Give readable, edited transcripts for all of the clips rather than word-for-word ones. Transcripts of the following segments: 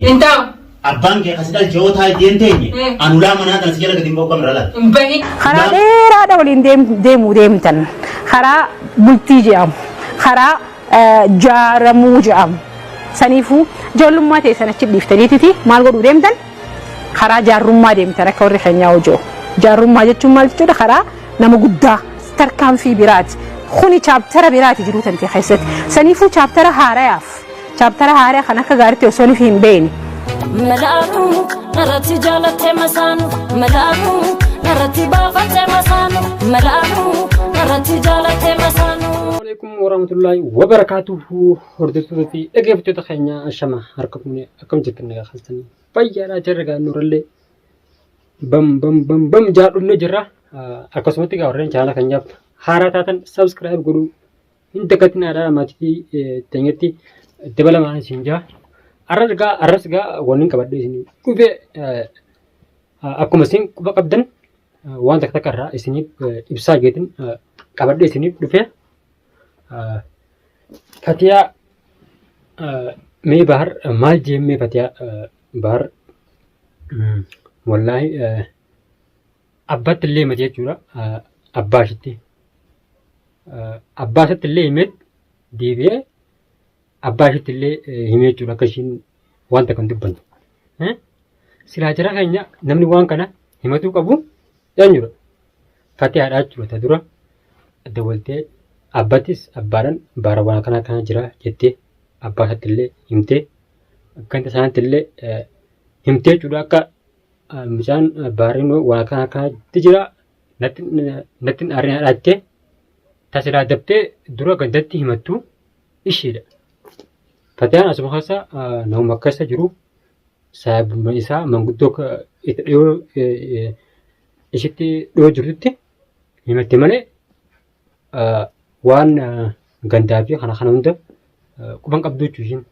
انت أبانك خسدال جوتها دينتيني أنا لا مناطق نسجلك دينبو كم رلا بني خرا ديرا دولين ديمتن خرا بلتي جام خرا جارمو جام سنيفو جولما تي سنه ديفتريتي مال غدو ديمتن خرا جارما ديمتن كوري خنياو جو جارما جچو مالتو خرا نمو غدا تركام في بيرات خوني chapter بيرات جرو تنتي خيست سنيفو chapter هارياف chapter هاري خنا كغارتي وسوني فين بين ملاكو نرتي جالتي مسانو ملاكو نرتي بافتي مسانو ملاكو نرتي جالتي مسانو عليكم ورحمة الله وبركاته هردتو في اجابتو تخينا الشمع هركبني اكم جتني خلتني فيا جرغا نور اللي بم جارو نجرا اكسمتي غورن چالا كنجاب حاراتاتن سبسكرايب غرو انت كتنا دا ماتي تنيتي دبل مان سينجا arasga wonin kabadde isini kube akkuma isin kuba qabdan waan takka karra isini ibsaa geetin qabadde isini dhufe fatiya me bahar mal jemme fatiya bahar wallahi abbat le mate jura abbashiti abbashat le met dibe abbashitille himechudha kashin wanta kan dubban sila jira kanya namni waan kana himatu qabu yanyura fatiha dhaachuu ta dura dawalte abbatis abbaran bara waan kana jira jette abbashatille himte akkanta sanatille himte judha akka misaan barino waan kana jira natin arina dhaatte tasila dabte dura gandatti himatu ishida فتيان أسمع خاصة نوم مكسر جروب ساب إسا من قدوك يتديو إشتي دو جروتي يمتى ملء وان غندابي خنا وندا كمان قبضو تجين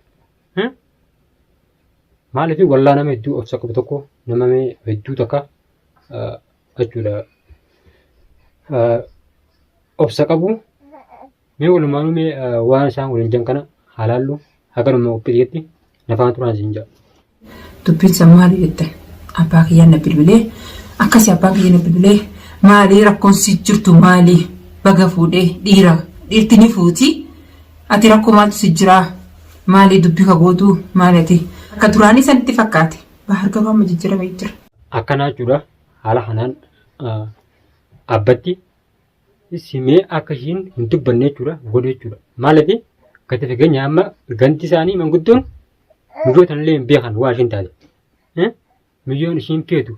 ما لفي والله نما يدو أفسك بتوكو نما مي يدو تكا أجولا أفسك أبو مي ولا ما مي وان سان ولا جنكنا حلالو agar mau pilih nafaan turun sinja. Dubbiin maali jette abbaa kiyyaan na bilbilee akkasii abbaan kiyyaan na bilbilee maali rakkoon si jirtu maali baga fuudhee dhiirti ni fuuti ati rakkoo maaltu si jira maali dubbii ka gootu maali ati akka duraanii sanitti fakkaate bahar gabaa ma jijjiiramee jira. Akkanaa jira haala kanaan abbatti simee akka ishiin hin dubbannee jira godhee jira maaliif gati fageenya amma ganti isaanii manguddoon mijoota illee hin beekan waa ishiin taate mijoon ishiin feetu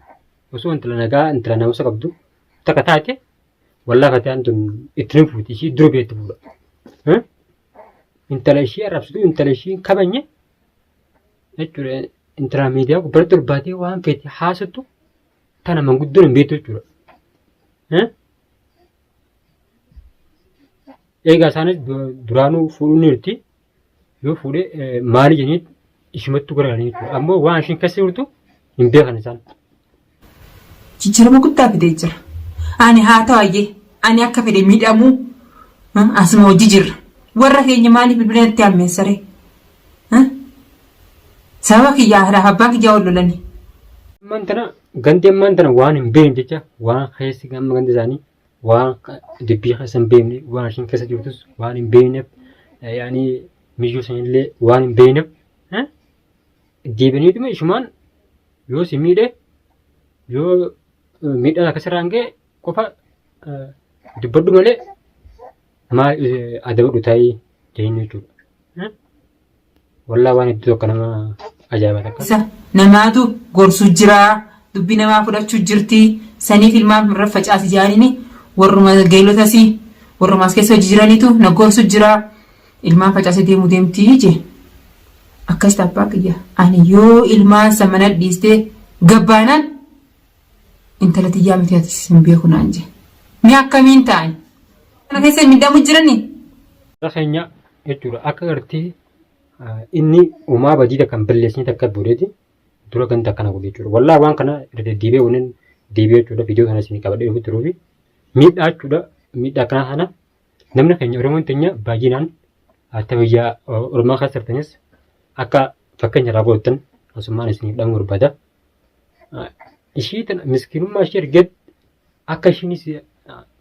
osoo intala nagaa intala namusa qabdu takka taate wallaa fatiyaan tun ittiin fuuti ishii dura beektu fuudha intala ishii arrabsitu intala ishii kabanye jechuudha intala miidiyaa gubbaratti ol baatee waan feete haasattu tana manguddoon hin beektu jechuudha. Egaa isaanis duraanuu fuudhuun jirti yoo fuudhee maali jennee ishimattuu gargaaranii jechuudha. Ammoo waan ishiin keessa jirtu hin beekan isaan. Jijjiirama guddaa fidee jira. Ani haa ta'ayyee ani akka fedhe miidhamuu asuma hojii jirra. Warra keenya maaliif bilbilatti ammeessare? Sababa kiyyaa abbaa kiyyaa ol lolani. Mantana gandeen mantana waan hin beekne jecha waan keessi gamma ganda isaanii. waan dubbii keessa hin beekne waan ishiin keessa jirtus waan hin beekneef yaani miyyuu sanillee waan hin beekneef deebiiniituma ishumaan yoo si miidhe yoo miidhaan akkasirraan ga'e qofa dubbadhu malee maal adabadhu taa'ee jennee jechuudha. Wallaa waan iddoo akka nama ajaa'iba takka. Namaatu gorsuu jira dubbii namaa fudhachuu jirti saniif ilmaan irra facaasi jaaniini. Warruma geelotasi warruma as keessa hojii jiranitu na gorsu jira ilmaan facaasee deemtii je akkas abbaa kiyya ani yoo ilmaan samana dhiistee gabbaanaan intala tiyyaa miti ati hin beeku naan je mi akkamiin ta'an kana keessa miidhamu jirani. Keenya jechuudha akka gartee inni uumaa badiida kan balleessanii takka buureeti dura ganda kana godhe jechuudha. Wallaa waan kana deddeebi'ee waliin deebi'ee jechuudha viidiyoo kana isin qabadhee dhufu turuufi. Miidhaa jechuudha miidhaa kana namni keenya Oromoon teenya baay'inaan akka biyya Oromoo keessa jirtanis akka fakkeenya irraa godhatan asummaan isiniif dhamu barbaada. Ishii tana miskiinummaa ishee ergeet akka ishiinis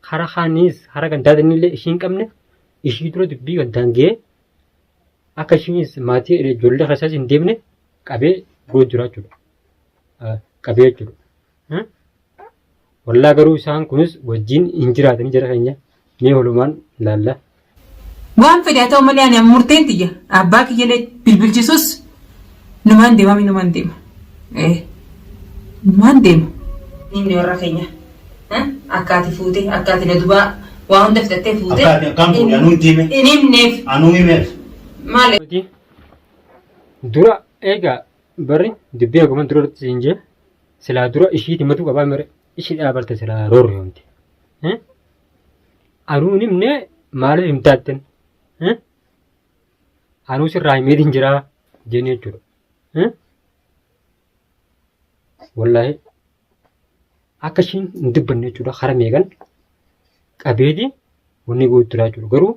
hara kaaniis hara gandaatiin illee ishii hin qabne ishii dura dubbii gandaan ga'ee akka ishiinis maatii ijoollee keessaas hin deemne qabee gurguruu jira jechuudha. Qabee jechuudha. Wallaa garuu isaan kunis wajjin hin jiraatanii jira keenya mee walumaan ilaalla. Waan fedhe haa ta'u malee ani murteen tiyya abbaa kiyyalee bilbilchisus numaan deemami numaan deema. Numaan deema. Inni warra keenya akkaati fuute akkaati na dubaa waa hunda fitattee fuute. Akkaati akkam fuudhe anuu hin tiime. Inni himneef. Anuu himeef. Maali? Dura egaa barri dubbii akkuma duratti siin jee silaa dura ishiiti matuu qabaa mire ishii dhaabarte silaa roorri homti. Anuu himne maaliif himtaatten? Anuu sirraa himeetiin jiraa jennee jechuudha. Wallaahi akka ishiin hin dubbanne jechuudha hara meeqan qabeeti wanni gootu jira jechuudha. Garuu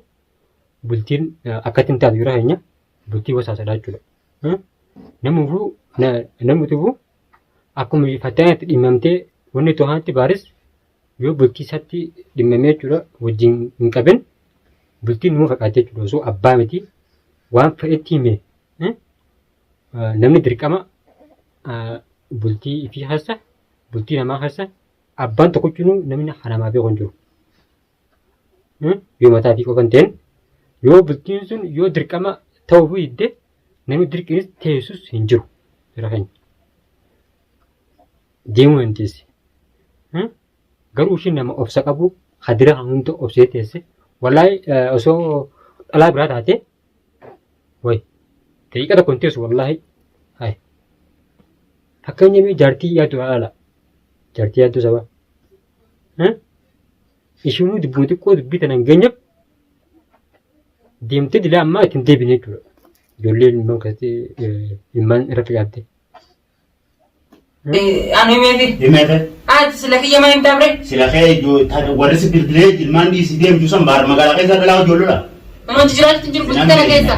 bultiin akkatti hin taatu jira keenya bultii wasaasadha jechuudha. Namni tufuu akkuma fattaanatti dhimmamtee wanni to'aatti baaris yoo bultii isaatti dhimmamee jechuudha wajjin hin qabin bultiin numa fakkaate jechuudha. Osoo abbaa miti waan fedhetti hime namni dirqama bultii fi hasa bultii namaa hasa abbaan tokkochuun namni hanamaa beeku hin jiru. Yoo mataa fi qofan ta'een yoo bultiin sun yoo dirqama ta'uu hidde namni dirqinis teessus hin jiru. Jira keenya deemuu hin teesse. Garuu ishiin nama obsa qabu hadira hunda obsee teesse. Wallaahi osoo dhalaa biraa taate wayi daqiiqa tokko hin teessu wallaahi. Fakkeenyaaf jaartii yaaddu haala jaartii yaaddu saba. Ishiinuu dubbuu xiqqoo dubbii tana hin geenyeef deemtee dilaa ammaa ittiin deebine jechuudha. Ijoolleen ilmaan keessatti ilmaan irra fiyaatte. Anu himeefi. Himeefe. Ati sila kiyya maa hin dabre? Sila kee warri si bilbilee ilmaan dhiisii deemtu san baar magaalaa keessa dhalaa ijoollodha. Namoonni jiraatu jiru bultii tana keessa.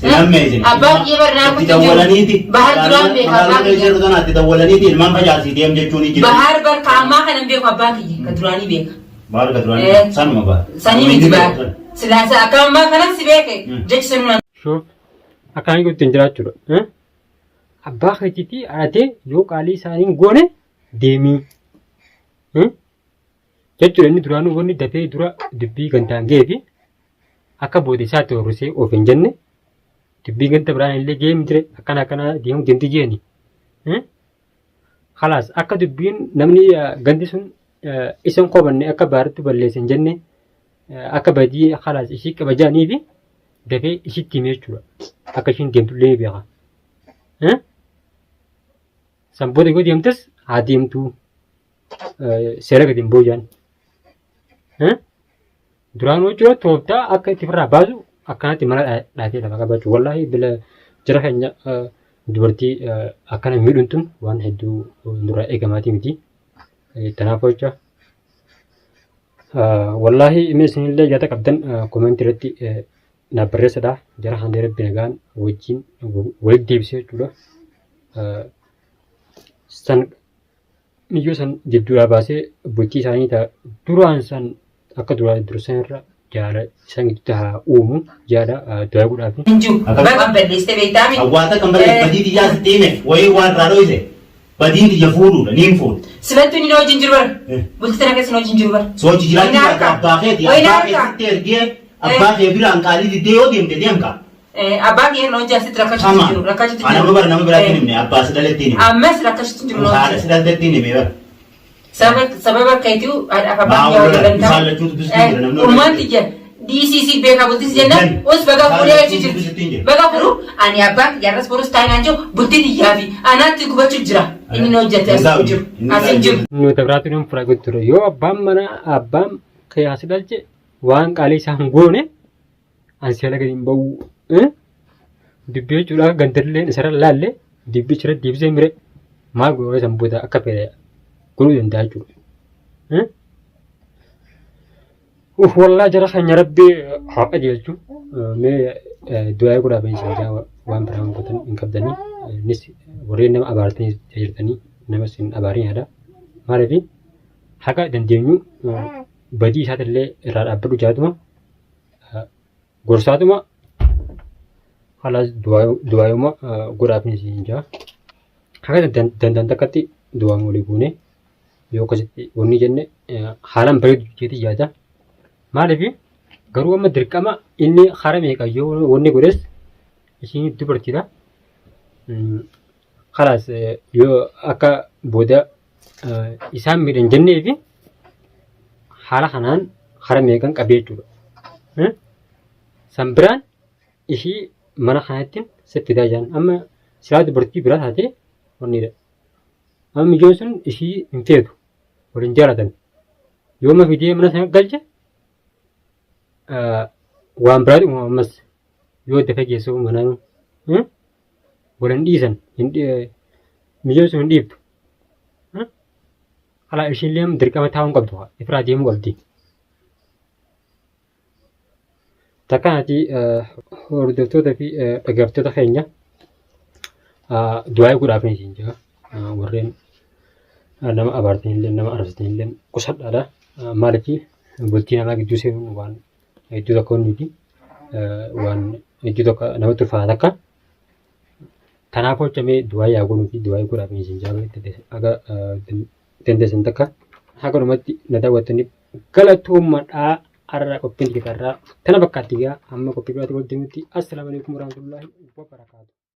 Sinammeesin. Abbaan kiyya barnaa Itti dawwalaniiti. Bahar duraan beeka abbaan Magaalaa kiyya. keessa itti dawwalaniiti ilmaan facaasii deem jechuun ni jira. Bahar barka ammaa kana beeku abbaan kiyya ka duraanii beeka. Baar ka duraan sanuma baar. Sanii miti baar. Silaasa akka ammaa kanas si beeke jechi sanuma. Shoof akkaan ittiin jiraachuudha. Abbaa keetiitii haadhatee yoo qaalii isaanii goone deemii. Jechuudha inni duraanuu wanni dafee dura dubbii gantaan ga'ee fi akka booda isaatti horrisee of hin jenne dubbii ganta biraan illee ga'ee miti akkana deemuu deemti jeeni. Khalaas akka dubbiin namni ganti sun isan qobanne akka baaritti balleessa hin jenne akka badii khalaas ishii qabajaanii fi dafee ishitti himee jechuudha. Akka ishiin deemtullee ni beeka. Sanboota yoo deemtes haa deemtuu seera gadi hin boojan. Duraan jechuudha tooftaa akka itti firraa baasu akkanatti mana dhaatee lafa qabachuu. Wallaahi bila jira keenya dubartii akkana miidhuun tun waan hedduu nurraa eegamaatii miti. Kanaafuu jecha wallaahi imee isinillee yaada qabdan koomentii irratti naaf barreessadha. Jara handa rabbi nagaan wajjin walitti deebisee jechuudha. San niyyoo san jidduudhaa baasee bultii isaanii ta'a duraan san akka dursan irra jaala isaan gidduutti haa uumu jaala dalaguudhaaf. Inju bakka balleessite beektaami. Awwaata kan bareedu badii xiyyaa sitti hime wayii waan raadoo ise badii xiyya fuudhuudha niin fuudhu. Silattuu inni wajjin jiru bara. Bultii tana keessa wajjin jiru bara. Sochi jiraatti akka abbaa keeti abbaa keessatti ergee abbaa kee biraan qaalii diddee yoo deemte deemka. Abbaa kee yeroo hojii asitti rakkachuu jiru rakkachuu jiru. Ana bara nama biraatti himne abbaa si dhaletti hime. Ammas rakkachuu jiru. Haadha si dhaletti hime bara. Sababa kaitu abbaa kee yoo danda'a. Uummanni jira. DCC beeka bultis jenna us baga fuudhee achi jiru. Baga fuudhu ani abbaa jarras borus taa'inaan jiru bultiin iyyaa fi anaatti gubachuu jira. Inni hojjete as jiru. As jiru. Nuti biraatti nuun fura ture yoo abbaan mana abbaan kiyaasi dhalche waan qaalii isaan goone an seela gadi hin ba'u. Dubbii jechuudha gandarleen isarra laalle dubbii chira deebisee mire maal godhee san booda akka fedhe godhuu danda'a jechuudha. Wallaa jara keenya rabbi haa qajeelchu. mee du'aa godhaa beensiin jaa waan biraa wantoota hin qabdanii innis warreen nama abaartanii jirtanii nama isin abaarii yaada maaliif haqa dandeenyu badii isaatiillee irraa dhaabbadhu jaatuma gorsaatuma halas du'aayuma godhaa beensiin jaa haqa danda'an takkatti du'aan walii buune yoo akkasitti wanni jenne haalaan bareedu jeetii yaada maaliif garuu amma dirqama inni hara meeqayyoo wanni godhes ishiin dubartiidha. Kalaas yoo akka booda isaan miidhan jennee fi haala kanaan hara meeqan qabee jechuudha. San biraan ishii mana kanatti saffidaa jiran amma silaa dubartii biraa taatee wannidha. Amma mijoon sun ishii hin feetu waliin jaalatan yoo ma fidee mana sana galche waan biraati ammas yoo dafa geessu manaan waliin dhiisan mijoon sun hin dhiibdu. Alaa ishiillee dirqama taa'uun qabdu ifraa deemuu qabdi. Takkaanati hordoftoota fi dhaggeeffattoota keenya du'aa godhaaf ni siin jira warreen nama abaartanillee nama arrabsitanillee qusadhaadha. Maaliif bultii namaa gidduu seenuun waan hedduu tokko nuti waan hedduu tokko namatti ulfaata akka kanaafuu hojjamee du'aa yaa godhuu fi du'aa godhaaf ni siin jira aga dandeessan takka hakanumatti na daawwattaniif galatoommadhaa har'a qophiin xiqqaarraa tana bakkaatti gaa amma qophii biraatti wal deemutti assalaamu alaikum warahmatullaahi wabarakaatu.